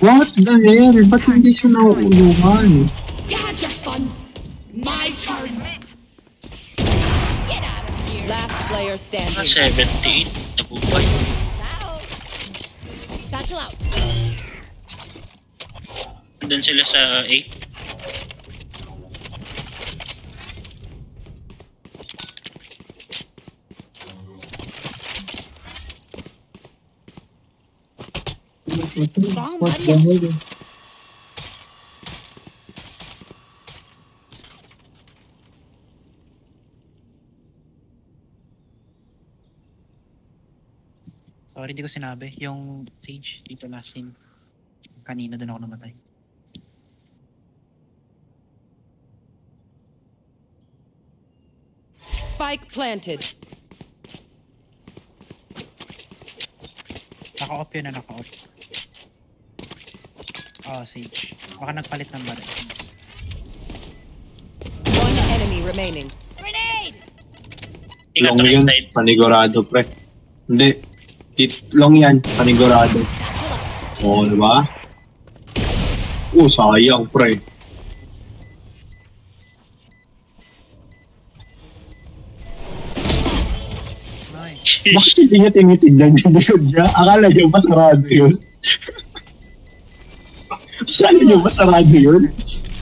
What the hell? Ba't hindi siya nauuluhan? You had your fun. My turn. Get out of here. Last player standing. 78 nabubuhay. Ciao. Satchel out. Doon sila sa A. What the hell? Sorry, hindi ko sinabi. Yung Sage dito last scene. Kanina doon ako namatay. Spike planted. Naka-off yun na naka-off. Oh, Sage. Baka nagpalit ng baril. One enemy remaining. Grenade. Long Ingat yan, side. panigurado pre. Hindi. Long yan, panigurado. Satchel out. Oo, diba? Sayang pre. Nice. Bakit hindi niya tinitignan yung likod niya? Akala niya masarado yun. Akala niya masarado yun.